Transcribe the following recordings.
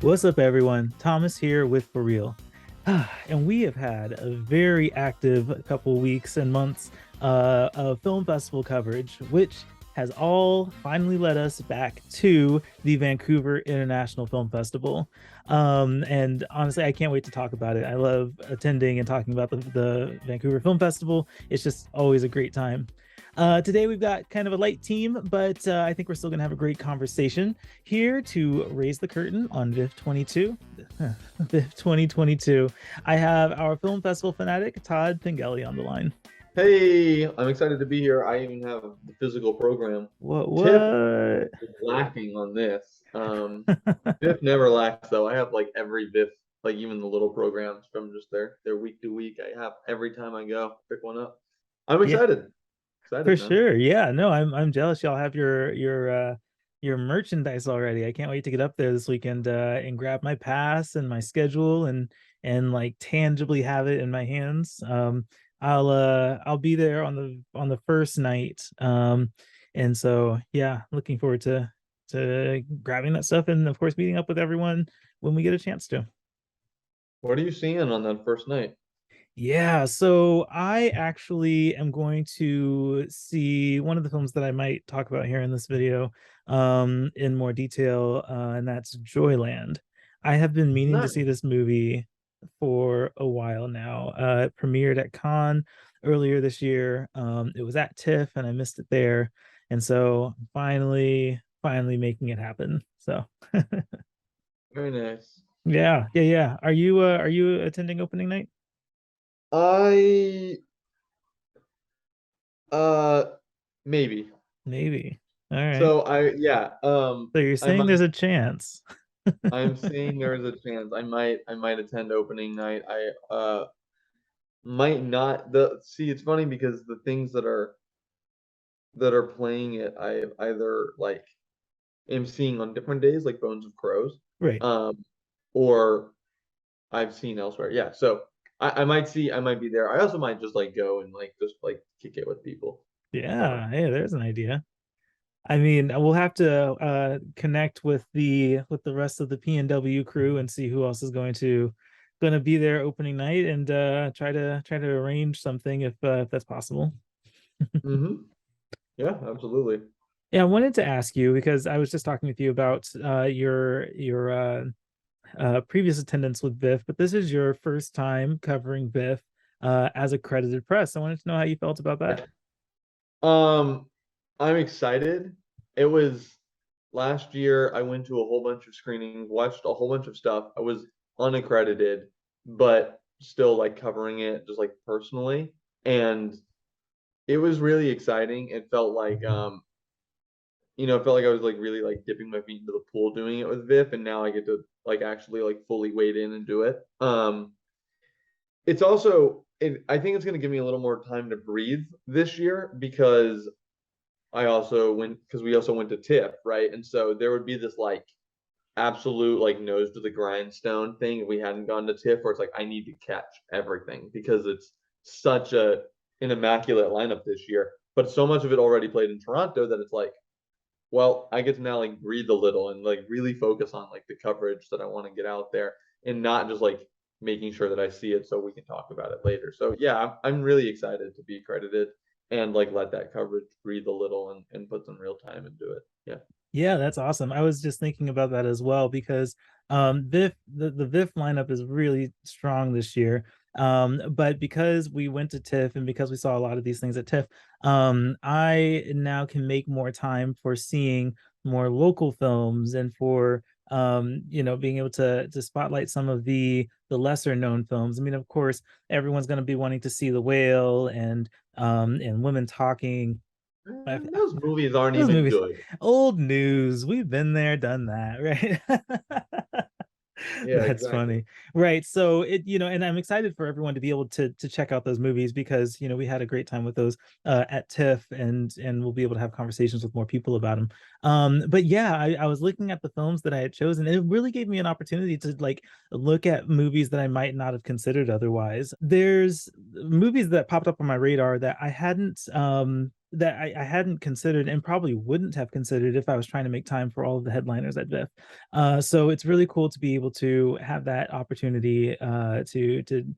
What's up, everyone? Thomas here with For Real. And we have had a very active couple weeks and months of film festival coverage, which has all finally led us back to the Vancouver International Film Festival. And honestly, I can't wait to talk about it. I love attending and talking about the Vancouver Film Festival. It's just always a great time. Today we've got kind of a light team, but I think we're still going to have a great conversation here to raise the curtain on VIFF 22. VIFF 2022. I have our film festival fanatic, Todd Pengelly, on the line. Hey, I'm excited to be here. I even have the physical program. Tip What? is lacking on this. VIFF never lacks though. I have like every VIFF, like even the little programs from just their week to week. I have every time I go, pick one up. I'm Yeah, excited. for Excited, man. sure. Yeah, no, I'm jealous. Y'all have your merchandise already. I can't wait to get up there this weekend and grab my pass and my schedule and like tangibly have it in my hands. I'll be there on the first night. And so yeah, looking forward to grabbing that stuff and of course meeting up with everyone when we get a chance to. What are you seeing on that first night? Yeah, so I actually am going to see one of the films that I might talk about here in this video in more detail, and that's JOYLAND. I have been meaning to Nice. see this movie for a while now. It premiered at Cannes earlier this year. It was at TIFF and I missed it there. And so finally making it happen. So Very nice. yeah. Are you attending opening night? I uh maybe. Maybe. All right. So I yeah, So you're I saying there's might a chance. I'm saying there is a chance. I might attend opening night. I might not. The see, it's funny because the things that are playing it, I either like am seeing on different days, like Bones of Crows, Right. um, or I've seen elsewhere. Yeah, so I might see, I might be there. I also might just like go and like just like kick it with people. So Yeah. Hey, there's an idea. I mean, we'll have to connect with the rest of the PNW crew and see who else is going to be there opening night and try to arrange something if that's possible. hmm yeah, absolutely. Yeah, I wanted to ask you because I was just talking with you about your previous attendance with VIFF, but this is your first time covering VIFF as accredited press. I wanted to know how you felt about that. Yeah. Um, I'm excited. It was last year. I went to a whole bunch of screenings, watched a whole bunch of stuff. I was unaccredited, but still like covering it just like personally. And it was really exciting. It felt like it felt like I was like really like dipping my feet into the pool doing it with VIF, and now I get to like actually like fully wade in and do it. It's also I think it's gonna give me a little more time to breathe this year because we also went to TIFF, right? And so there would be this like absolute like nose to the grindstone thing if we hadn't gone to TIFF where it's like I need to catch everything because it's such an immaculate lineup this year. But so much of it already played in Toronto that it's like, well, I get to now like breathe a little and like really focus on like the coverage that I want to get out there and not just like making sure that I see it so we can talk about it later. So yeah, I'm really excited to be accredited and like let that coverage breathe a little and put some real time into it. Yeah. Yeah, that's awesome. I was just thinking about that as well because VIFF the VIFF lineup is really strong this year. But because we went to TIFF and because we saw a lot of these things at TIFF, I now can make more time for seeing more local films and for being able to spotlight some of the lesser known films. I mean, of course, everyone's going to be wanting to see The Whale and Women Talking. Those movies aren't Those even movies, good. old news. We've been there, done that, right? Yeah, That's exactly. funny. Right. So and I'm excited for everyone to be able to check out those movies because we had a great time with those at TIFF and we'll be able to have conversations with more people about them. But yeah, I was looking at the films that I had chosen. And it really gave me an opportunity to like look at movies that I might not have considered otherwise. There's movies that popped up on my radar that I hadn't that I hadn't considered and probably wouldn't have considered if I was trying to make time for all of the headliners at VIFF. So it's really cool to be able to have that opportunity to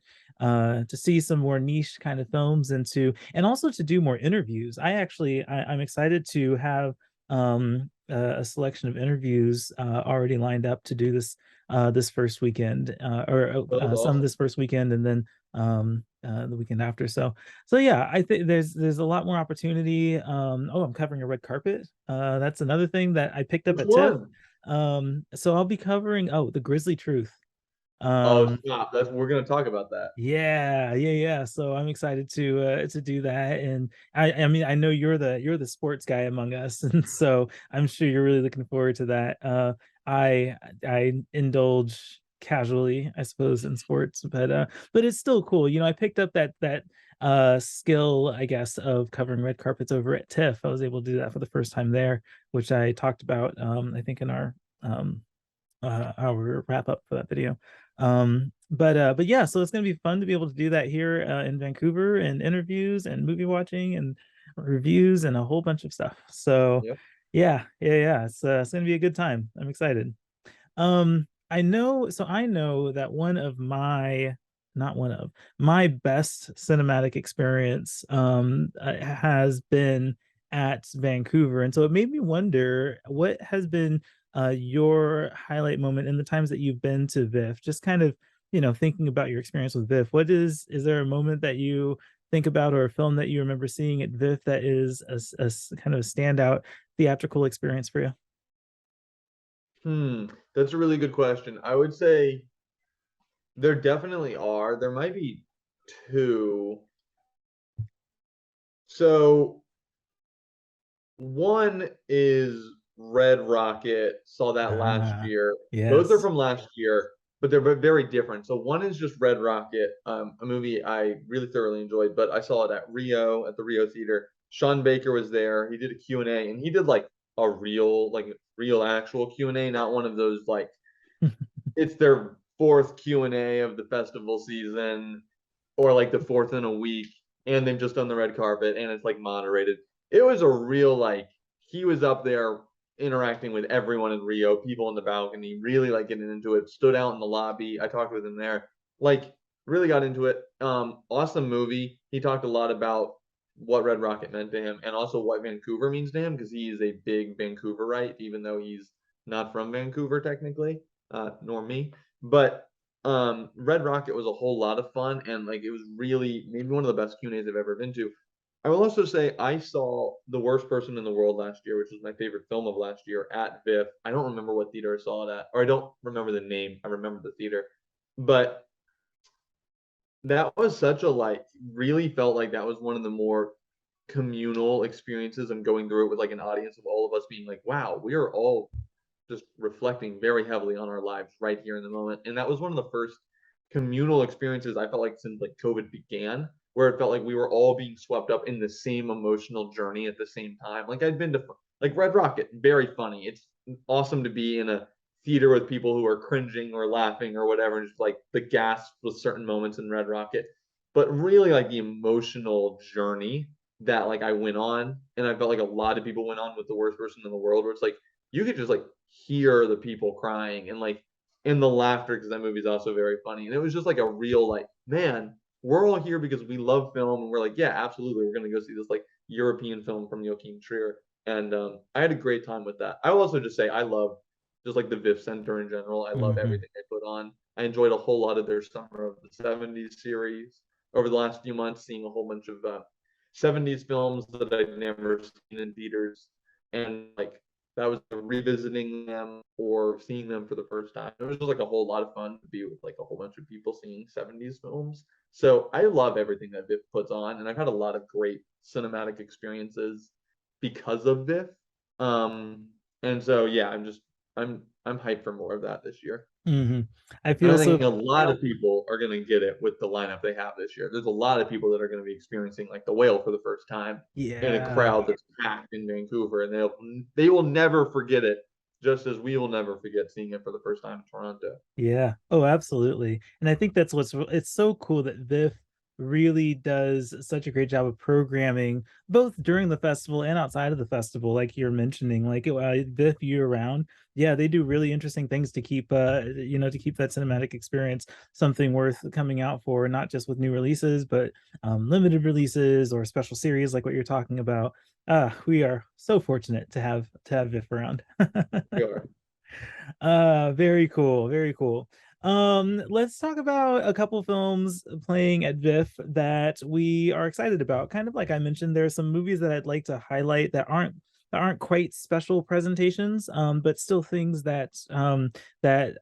see some more niche kind of films and also to do more interviews. I'm excited to have a selection of interviews already lined up to do this first weekend, or That was some awesome. this first weekend, and then the weekend after. So yeah, I think there's a lot more opportunity. Oh, I'm covering a red carpet. That's another thing that I picked up Which at TIFF. one? So I'll be covering the Grizzly Truth. Oh, Um, stop. That's we're gonna talk about that. yeah. So I'm excited to do that. And I mean, I know you're the sports guy among us, and so I'm sure you're really looking forward to that. I indulge casually, I suppose, in sports, but it's still cool. I picked up that skill, I guess, of covering red carpets over at TIFF. I was able to do that for the first time there, which I talked about, I think, in our wrap up for that video. But yeah, so it's gonna be fun to be able to do that here in Vancouver, and interviews and movie watching and reviews and a whole bunch of stuff. So Yep. yeah, it's gonna be a good time. I'm excited. I know that one of my not one of my best cinematic experience has been at Vancouver. And so it made me wonder, what has been your highlight moment in the times that you've been to VIFF? Just kind of, thinking about your experience with VIFF. Is there a moment that you think about, or a film that you remember seeing at VIFF, that is a kind of a standout theatrical experience for you? That's a really good question. I would say there definitely are. There might be two. So one is Red Rocket. Saw that last Ah, year. Both are yes. from last year, but they're very different. So one is just Red Rocket, a movie I really thoroughly enjoyed, but I saw it at Rio, at the Rio Theater. Sean Baker was there. He did a Q&A, and he did like a real actual Q&A, not one of those like it's their fourth Q&A of the festival season, or like the fourth in a week, and they've just done the red carpet, and it's like moderated. It was a real like he was up there interacting with everyone in Rio, people in the balcony, really like getting into it. Stood out in the lobby. I talked with him there. Like really got into it. Awesome movie. He talked a lot about what Red Rocket meant to him, and also what Vancouver means to him, because he is a big Vancouverite, even though he's not from Vancouver technically, nor me. But Red Rocket was a whole lot of fun, and like it was really maybe one of the best Q&As I've ever been to. I will also say I saw The Worst Person in the World last year, which was my favorite film of last year, at VIFF. I don't remember what theater I saw it at, or I don't remember the name. I remember the theater, but that was such a like really felt like that was one of the more communal experiences, and going through it with like an audience of all of us being like, wow, we are all just reflecting very heavily on our lives right here in the moment. And that was one of the first communal experiences I felt like since like COVID began, where it felt like we were all being swept up in the same emotional journey at the same time. Like I'd been to like Red Rocket, very funny. It's awesome to be in a theater with people who are cringing or laughing or whatever, and just like the gasp with certain moments in Red Rocket. But really like the emotional journey that like I went on, and I felt like a lot of people went on with The Worst Person in the World, where it's like you could just like hear the people crying, and like in the laughter, because that movie's also very funny. And it was just like a real like, man, we're all here because we love film, and we're like, yeah, absolutely, we're gonna go see this like European film from Joachim Trier. And I had a great time with that. I will also just say I love just like the VIFF Center in general. I love Hmm. everything they put on. I enjoyed a whole lot of their Summer of the '70s series over the last few months, seeing a whole bunch of '70s films that I'd never seen in theaters, and like that was revisiting them or seeing them for the first time. It was just like a whole lot of fun to be with like a whole bunch of people seeing '70s films. So I love everything that VIFF puts on, and I've had a lot of great cinematic experiences because of VIFF. Um, and so yeah, I'm hyped for more of that this year. Hmm. I And I feel think so. a lot of people are going to get it with the lineup they have this year. There's a lot of people that are going to be experiencing like the whale for the first time in a Yeah. crowd that's packed in Vancouver, and they will never forget it, just as we will never forget seeing it for the first time in Toronto. Yeah. Oh, absolutely. And I think that's it's so cool that VIFF really does such a great job of programming both during the festival and outside of the festival, like you're mentioning, like VIFF year round. Yeah, they do really interesting things to keep to keep that cinematic experience something worth coming out for, not just with new releases, but limited releases or special series like what you're talking about. We are so fortunate to have VIFF around. We are. Very cool, very cool. Let's talk about a couple films playing at VIFF that we are excited about. Kind of like I mentioned, there are some movies that I'd like to highlight that aren't quite special presentations, but still things that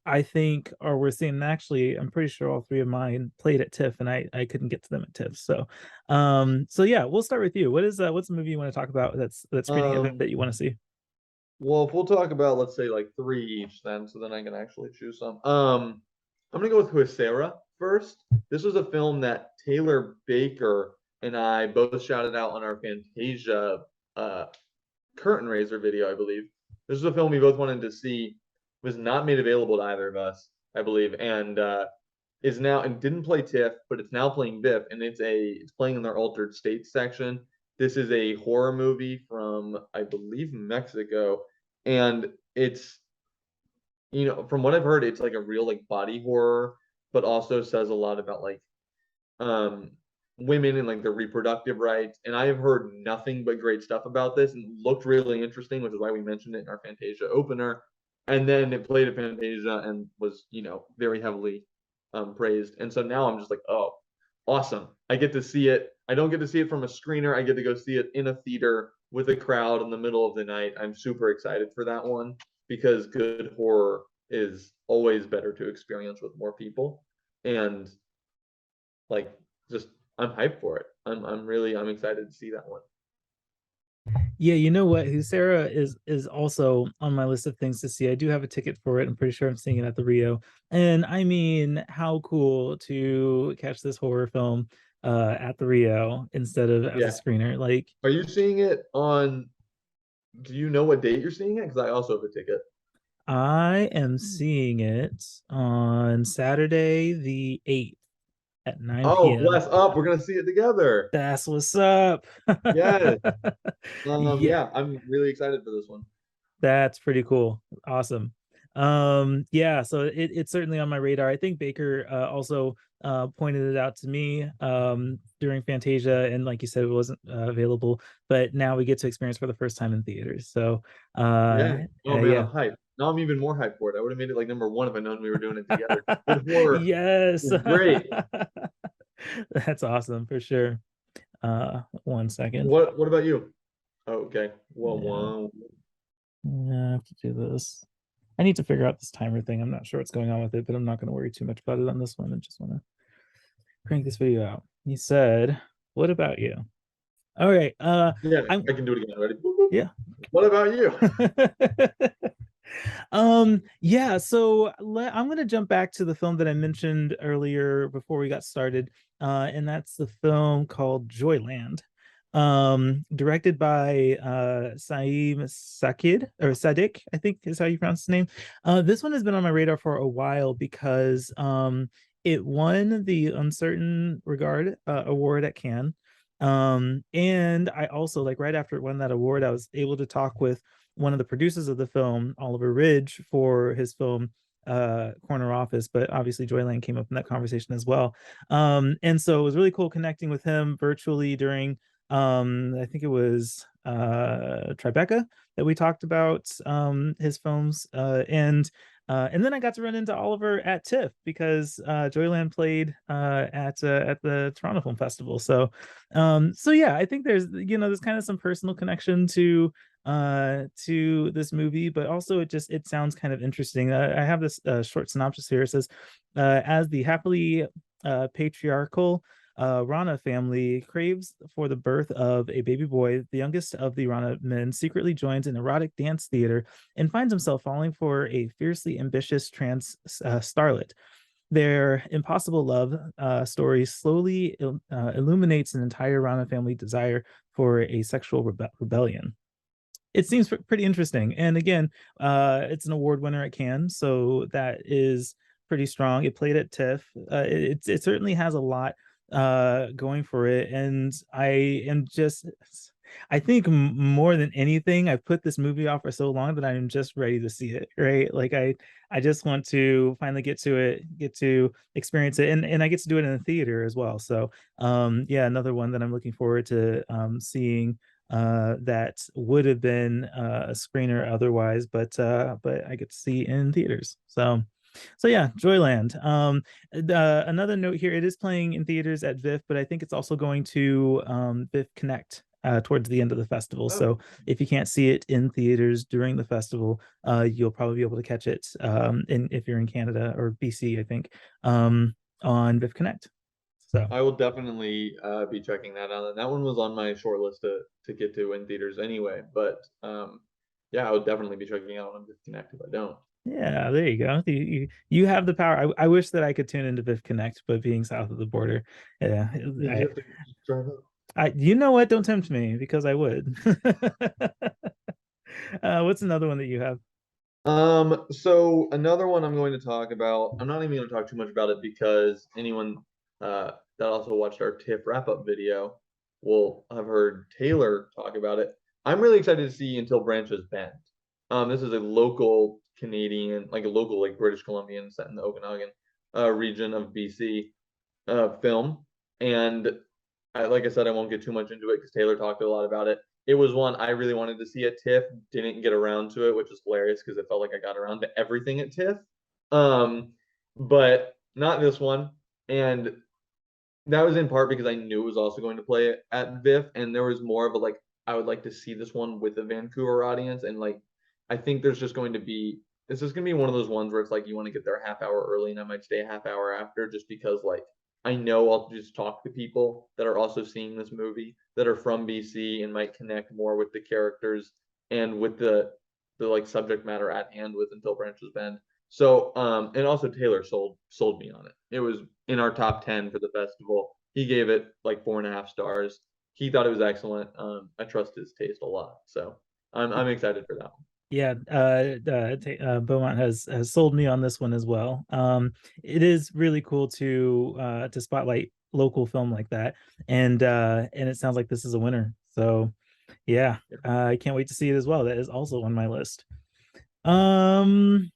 I think are worth seeing. And actually, I'm pretty sure all three of mine played at TIFF, and I couldn't get to them at TIFF. So yeah, we'll start with you. What's the movie you want to talk about that's screening at VIFF Um, that you want to see? well, if we'll talk about, let's say, like three each, then, so then I can actually choose some. I'm gonna go with HUSERA first. This was a film that Taylor Baker and I both shouted out on our Fantasia uh, curtain raiser video, I believe. This is a film we both wanted to see. Was not made available to either of us, I believe, and is now and didn't play TIFF, but it's now playing VIFF, and it's playing in their altered states section. This is a horror movie from, I believe, Mexico, and it's, from what I've heard, it's like a real like body horror, but also says a lot about like um women and like their reproductive rights. And I have heard nothing but great stuff about this, and looked really interesting, which is why we mentioned it in our Fantasia opener. And then it played at Fantasia and was, very heavily praised. And so now I'm just like, oh, awesome. I get to see it. I don't get to see it from a screener. I get to go see it in a theater with a crowd in the middle of the night. I'm super excited for that one because good horror is always better to experience with more people. And like, just I'm hyped for it. I'm excited to see that one. Yeah, you know what? Sarah is also on my list of things to see. I do have a ticket for it. I'm pretty sure I'm seeing it at the Rio. And I mean, how cool to catch this horror film at the Rio instead of as a Yeah. screener. Like Are you seeing it on? Do you know what date you're seeing it? Because I also have a ticket. I am seeing it on Saturday the 8th at 9 Oh, p.m. bless up. We're gonna see it together. That's what's up. Yes. Yeah, Yeah, I'm really excited for this one. that's pretty cool. Awesome. Yeah, so it's certainly on my radar. I think Baker also pointed it out to me during Fantasia, and like you said, it wasn't available, but now we get to experience for the first time in theaters. So Yeah. Oh man, yeah. I'm hyped. Now I'm even more hyped for it. I would have made it like number one if I known we were doing it together. Good horror Yes. is great. That's awesome for sure. 1 second. What about you? Oh, okay. Well, Yeah, one. I have to do this. I need to figure out this timer thing. I'm not sure what's going on with it, but I'm not going to worry too much about it on this one. I just want to crank this video out. He said, "What about you?" All right. Yeah, I'm I can do it again. Ready? Boop, boop. Yeah. What about you? Yeah, so I'm gonna jump back to the film that I mentioned earlier before we got started, and that's the film called Joyland, directed by Saeem Sakid or Sadiq, I think is how you pronounce his name. This one has been on my radar for a while because it won the Uncertain Regard award at Cannes. And I also, like, right after it won that award, I was able to talk with one of the producers of the film, Oliver Ridge, for his film Corner Office, but obviously Joyland came up in that conversation as well. And so it was really cool connecting with him virtually during I think it was Tribeca that we talked about his films, and then I got to run into Oliver at TIFF because Joyland played at the Toronto Film Festival. So yeah, I think there's kind of some personal connection to this movie, but also it sounds kind of interesting. I have this short synopsis here. It says, as the happily patriarchal Rana family craves for the birth of a baby boy, the youngest of the Rana men secretly joins an erotic dance theater and finds himself falling for a fiercely ambitious trans starlet. Their impossible love story slowly illuminates an entire Rana family desire for a sexual rebellion. It seems pretty interesting. And again, it's an award winner at Cannes, so that is pretty strong. It played at TIFF. It certainly has a lot going for it, and I think more than anything, I've put this movie off for so long that I'm just ready to see it, right? Like I just want to finally get to it, get to experience it, and I get to do it in a theater as well. So yeah, another one that I'm looking forward to seeing that would have been a screener otherwise, but I get to see in theaters. So yeah, Joyland. Another note here: it is playing in theaters at VIFF, but I think it's also going to VIFF Connect towards the end of the festival. Oh, So if you can't see it in theaters during the festival, you'll probably be able to catch it in if you're in Canada or BC, I think, on VIFF Connect. So I will definitely be checking that out. And that one was on my short list to get to in theaters anyway. But yeah, I would definitely be checking out on Disconnect if I don't. yeah, there you go. You have the power. I wish that I could tune into VIFF Connect, but being south of the border, yeah, You have to drive up. you know what? Don't tempt me because I would. What's another one that you have? So another one I'm going to talk about, I'm not even going to talk too much about it because anyone that also watched our TIFF wrap-up video will have heard Taylor talk about it. I'm really excited to see Until Branches Bend. This is a local Canadian, like a local like British Columbian set in the Okanagan region of BC film. And like I said, I won't get too much into it because Taylor talked a lot about it. It was one I really wanted to see at TIFF, didn't get around to it, which is hilarious because it felt like I got around to everything at TIFF. But not this one. And that was in part because I knew it was also going to play it at VIFF, and there was more of a like I would like to see this one with a Vancouver audience, and like I think there's just going to be this is going to be one of those ones where it's like you want to get there a half hour early, and I might stay a half hour after just because like I know I'll just talk to people that are also seeing this movie that are from BC and might connect more with the characters and with the like subject matter at hand with Until Branches Bend. So, and also Taylor sold me on it. It was in our top 10 for the festival. He gave it like 4.5 stars. He thought it was excellent. I trust his taste a lot, so I'm excited for that one. Yeah, Beaumont has sold me on this one as well. It is really cool to spotlight local film like that, and it sounds like this is a winner. So yeah, I can't wait to see it as well. That is also on my list. Um,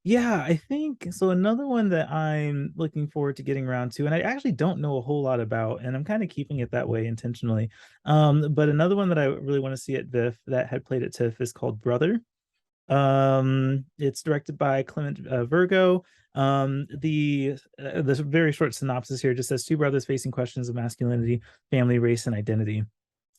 yeah, I think so. Another one that I'm looking forward to getting around to, and I actually don't know a whole lot about, and I'm kind of keeping it that way intentionally. But another one that I really want to see at VIFF that had played at TIFF is called Brother. It's directed by Clement Virgo. The very short synopsis here just says two brothers facing questions of masculinity, family, race, and identity.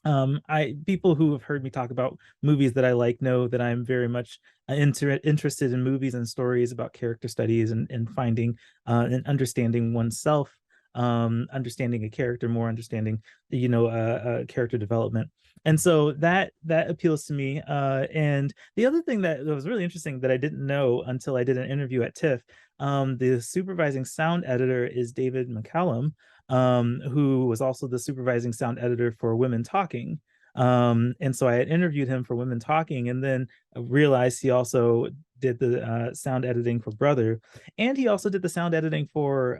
I people who have heard me talk about movies that I like know that I'm very much interested in movies and stories about character studies and finding and understanding oneself, understanding a character more, understanding character development. And so that appeals to me. And the other thing that was really interesting that I didn't know until I did an interview at TIFF, the supervising sound editor is David McCallum, who was also the supervising sound editor for Women Talking. And so I had interviewed him for Women Talking, and then realized he also did the sound editing for Brother, and he also did the sound editing for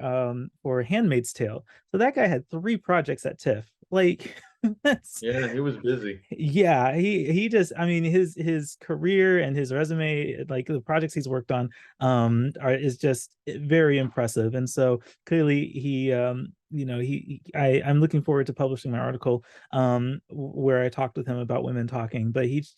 Handmaid's Tale. So that guy had 3 projects at TIFF. Like that's Yeah, he was busy. yeah, he just I mean his career and his resume, like the projects he's worked on, is just very impressive. And so clearly I'm looking forward to publishing my article where I talked with him about Women Talking. But he's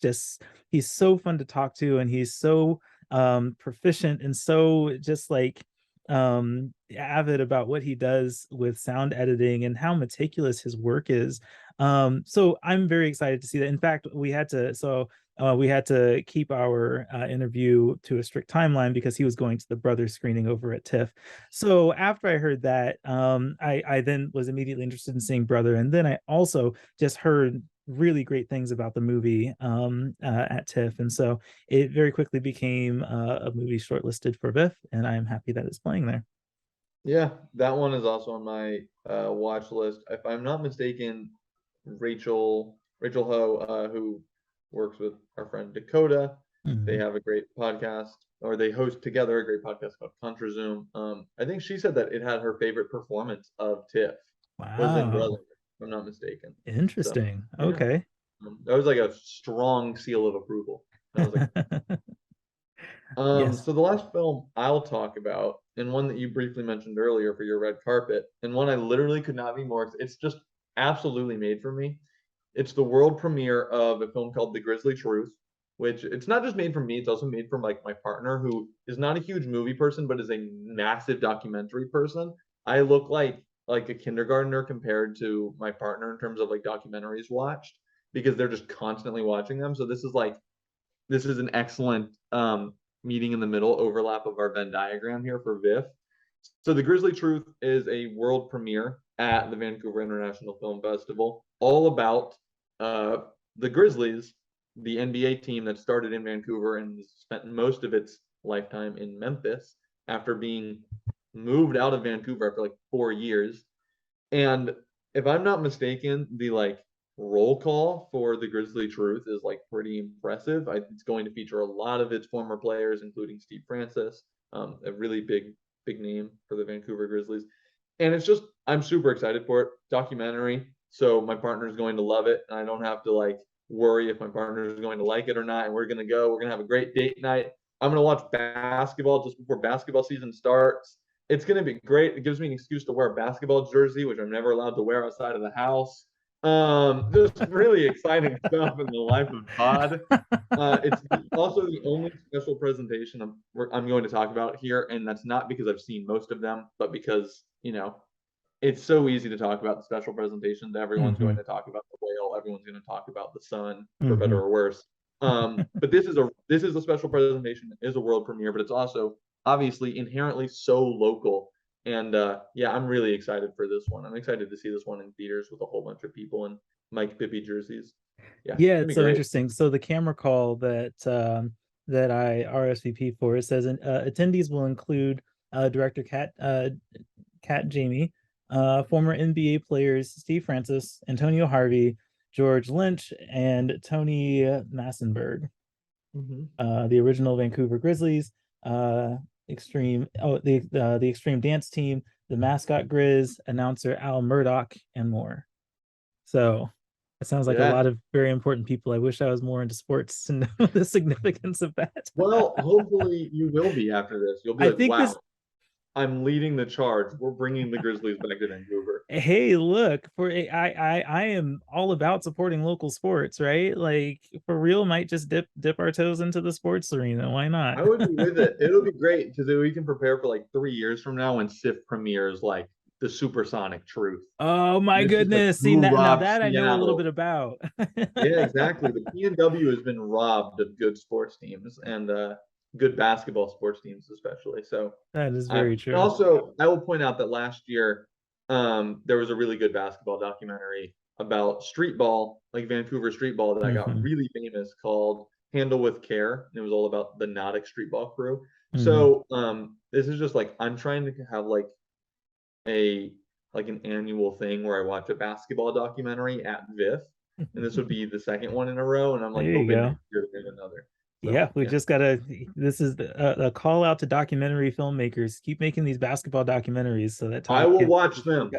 so fun to talk to, and he's so proficient and so just like avid about what he does with sound editing and how meticulous his work is. So I'm very excited to see that. In fact, we had to keep our interview to a strict timeline because he was going to the Brother screening over at TIFF. So after I heard that, I then was immediately interested in seeing Brother, and then I also just heard really great things about the movie at TIFF, and so it very quickly became a movie shortlisted for VIFF, and I'm happy that it's playing there. Yeah, that one is also on my watch list. If I'm not mistaken, Rachel Ho, who works with our friend Dakota, they Mhm. have a great podcast, or they host together a great podcast called Contra Zoom. I think she said that it had her favorite performance of TIFF. was in Wow. Brother, if I'm not mistaken. So Interesting. yeah, Okay. that was like a strong seal of approval. I was like, Yes. so the last film I'll talk about, and one that you briefly mentioned earlier for your red carpet, and one I literally could not be more, it's just absolutely made for me. It's the world premiere of a film called The Grizzly Truth, which it's not just made for me, it's also made from like my partner who is not a huge movie person, but is a massive documentary person. I look like a kindergartner compared to my partner in terms of like documentaries watched because they're just constantly watching them. So this is an excellent meeting in the middle overlap of our Venn diagram here for VIFF. So The Grizzly Truth is a world premiere at the Vancouver International Film Festival, all about uh, the Grizzlies, the NBA team that started in Vancouver and spent most of its lifetime in Memphis after being moved out of Vancouver after like 4 years. And if I'm not mistaken, the like roll call for the Grizzly Truth is like pretty impressive. It's going to feature a lot of its former players, including Steve Francis, a really big name for the Vancouver Grizzlies. And it's just I'm super excited for it. Documentary, so my partner is going to love it, and I don't have to like worry if my partner is going to like it or not. And we're gonna go. We're gonna have a great date night. I'm gonna watch basketball just before basketball season starts. It's going to be great. It gives me an excuse to wear a basketball jersey, which I'm never allowed to wear outside of the house. Just really exciting stuff in the life of Todd. It's also the only special presentation I'm going to talk about here, and that's not because I've seen most of them, but because it's so easy to talk about the special presentations. Everyone's Mm-hmm. going to talk about the whale. Everyone's going to talk about the sun, for better Mm-hmm. or worse. But this is a special presentation. It is a world premiere, but it's also obviously inherently so local. And yeah, I'm really excited for this one. I'm excited to see this one in theaters with a whole bunch of people in Mike Pippy jerseys. Yeah, it's Yeah, gonna it's be so great. interesting. So the camera call that I RSVP for, it says attendees will include director Kat Jamie, former NBA players Steve Francis, Antonio Harvey, George Lynch, and Tony Massenberg, Mm-hmm. the original Vancouver Grizzlies, the Extreme Dance Team, the mascot Grizz, announcer Al Murdoch, and more. So it sounds like a Yeah. lot of very important people. I wish I was more into sports to know the significance of that. Well, hopefully you will be after this. You'll be I like, think this wow, I'm leading the charge. We're bringing the Grizzlies back to Vancouver. hey, look, I am all about supporting local sports, right? Like for real, might just dip our toes into the sports arena. Why not? I would be with it. It'll be great because we can prepare for like 3 years from now when SIF premieres like the Supersonic Truth. Oh And my it's just like goodness. See who that now robbed that I know a little bit Seattle? about. Yeah, exactly. The PNW has been robbed of good sports teams and good basketball sports teams, especially. So, That is I very true. also I will point out that last year there was a really good basketball documentary about street ball, like Vancouver street ball, that got Hmm. really famous called Handle with Care. And it was all about the Nodic street ball crew. Hmm. So this is just like I'm trying to have a like an annual thing where I watch a basketball documentary at VIFF, and this would be the second one in a row. And I'm There like you hoping go. next year to get another. So Yeah, we yeah, just gotta. This is a call out to documentary filmmakers. Keep making these basketball documentaries so that I Todd will can watch pick them.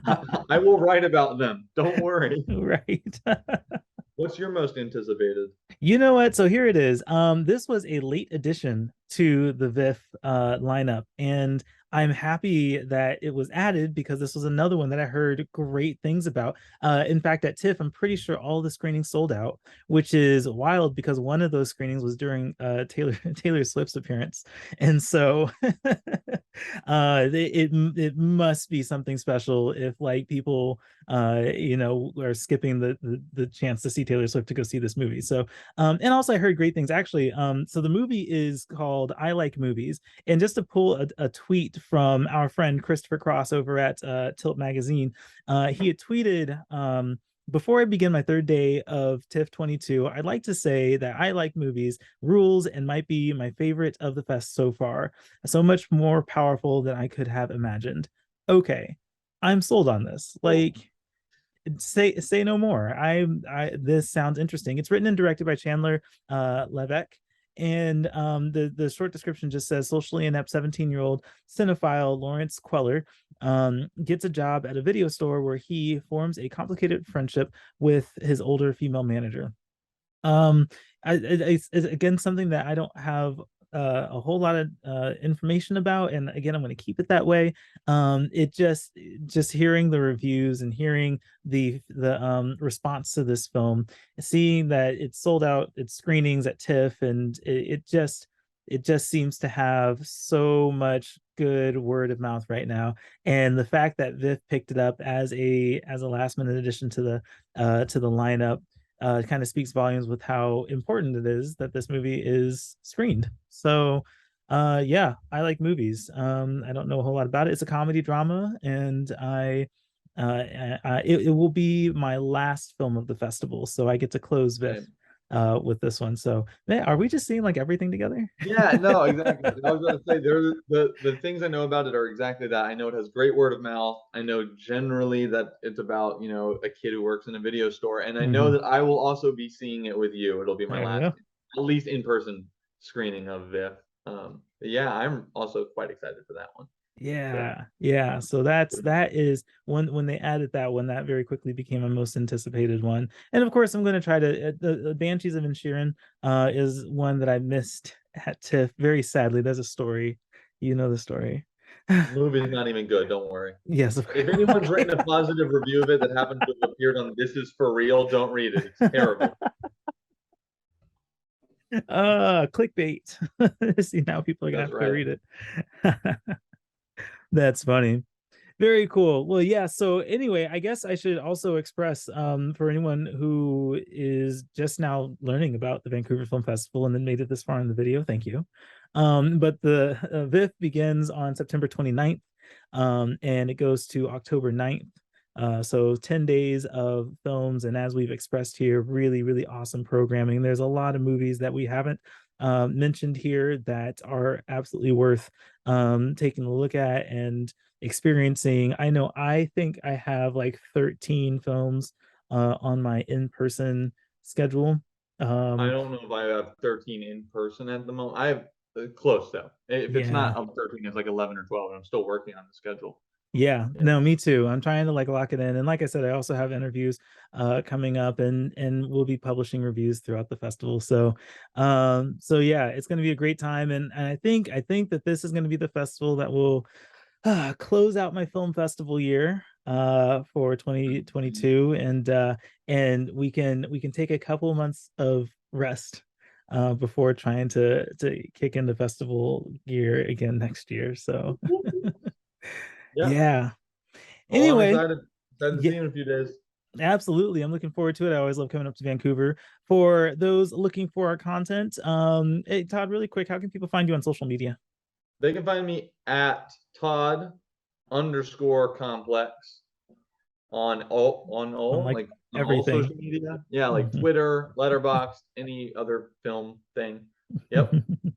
up. I will write about them. Don't worry. Right. What's your most anticipated? You know what? So here it is. This was a late addition to the VIFF lineup, and I'm happy that it was added because this was another one that I heard great things about. In fact, at TIFF, I'm pretty sure all the screenings sold out, which is wild because one of those screenings was during Taylor Swift's appearance, and so it must be something special if like people are skipping the chance to see Taylor Swift to go see this movie. So and also I heard great things actually. So the movie is called I Like Movies. And just to pull a tweet from our friend Christopher Cross over at Tilt Magazine, he had tweeted, before I begin my third day of TIFF 22, I'd like to say that I Like Movies rules and might be my favorite of the fest so far. So much more powerful than I could have imagined. Okay, I'm sold on this. Well, Like, say no more. I this sounds interesting. It's written and directed by Chandler Levesque, And the short description just says socially inept 17-year-old cinephile Lawrence Queller gets a job at a video store where he forms a complicated friendship with his older female manager. um it's again something that I don't have a whole lot of information about, and again I'm going to keep it that way. It just hearing the reviews and hearing the response to this film, seeing that it's sold out its screenings at TIFF, and it just seems to have so much good word of mouth right now. And the fact that VIFF picked it up as a last minute addition to the lineup kind of speaks volumes with how important it is that this movie is screened. So yeah, I like movies. I don't know a whole lot about it. It's a comedy drama, and it will be my last film of the festival, so I get to close VIFF with this one. So man, are we just seeing like everything together? Yeah, no, exactly. I was going to say the things I know about it are exactly that. I know it has great word of mouth. I know generally that it's about, a kid who works in a video store, and I know Mhm. that I will also be seeing it with you. It'll be my There we last, go. at least in-person screening of VIFF. Yeah, I'm also quite excited for that one. So, Yeah. So that is when they added that one, that very quickly became my most anticipated one. And of course, I'm going to try to the Banshees of Inisherin is one that I missed at TIFF. Very sadly, there's a story. You know the story. movie's not even good. Don't worry. Yes, of If course. anyone's Okay. written a positive review of it that happens to have appeared on This Is For Real, don't read it. It's terrible. Clickbait. See, now people are gonna That's have to right. read it. That's funny. Very cool. Well, yeah. So anyway, I guess I should also express for anyone who is just now learning about the Vancouver Film Festival and then made it this far in the video, thank you. But the VIFF begins on September 29th, and it goes to October 9th. So 10 days of films, and as we've expressed here, really, really awesome programming. There's a lot of movies that we haven't mentioned here that are absolutely worth taking a look at and experiencing. I know I think I have like 13 films on my in-person schedule. I Um, don't know if I have 13 in person at the moment. I have close though. If it's not yeah, of 13, it's like 11 or 12, and I'm still working on the schedule. yeah, Yeah. no, me too. I'm trying to like lock it in, and like I said, I also have interviews coming up, and we'll be publishing reviews throughout the festival. So yeah, it's going to be a great time, and I think that this is going to be the festival that will close out my film festival year for Mhm. 2022, and we can take a couple months of rest before trying to kick into festival gear again next year. So Yeah. yeah. Well, I'm Anyway, excited. Excited to yeah, see you in a few days. absolutely. I'm looking forward to it. I always love coming up to Vancouver. For those looking for our content, hey Todd, really quick, how can people find you on social media? They can find me at Todd underscore complex On like on all everything. social media. Yeah, like Mhm. Twitter, Letterboxd, any other film thing. Yep. Find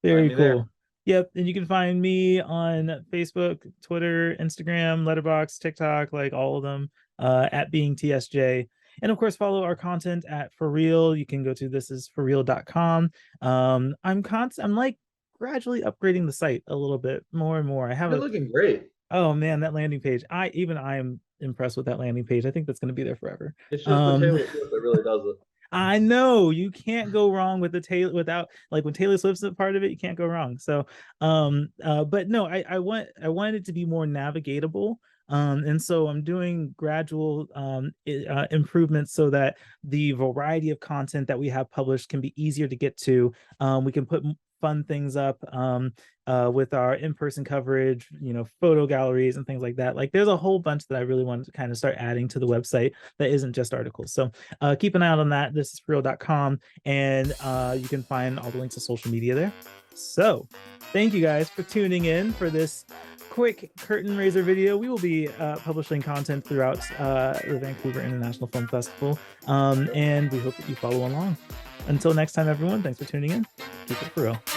Very me there. cool. Yep. And you can find me on Facebook, Twitter, Instagram, Letterboxd, TikTok, like all of them, at being TSJ. And of course, follow our content at For Real. You can go to thisisforreal.com. I'm like gradually upgrading the site a little bit more and more. I have You're a looking great. Oh man, that landing page. I am impressed with that landing page. I think that's gonna be there forever. It's just the Um Taylor Swift that really does it. I know you can't go wrong with the Taylor without like when Taylor Swift's a part of it, you can't go wrong. So but no, I want it to be more navigatable. And so I'm doing gradual improvements so that the variety of content that we have published can be easier to get to. We can put fun things up with our in-person coverage, photo galleries and things like that. Like there's a whole bunch that I really wanted to kind of start adding to the website that isn't just articles. So keep an eye out on that. This is real.com, and you can find all the links to social media there. So thank you guys for tuning in for this quick curtain raiser video. We will be publishing content throughout the Vancouver International Film Festival, and we hope that you follow along. Until next time, everyone, thanks for tuning in. Keep it for real.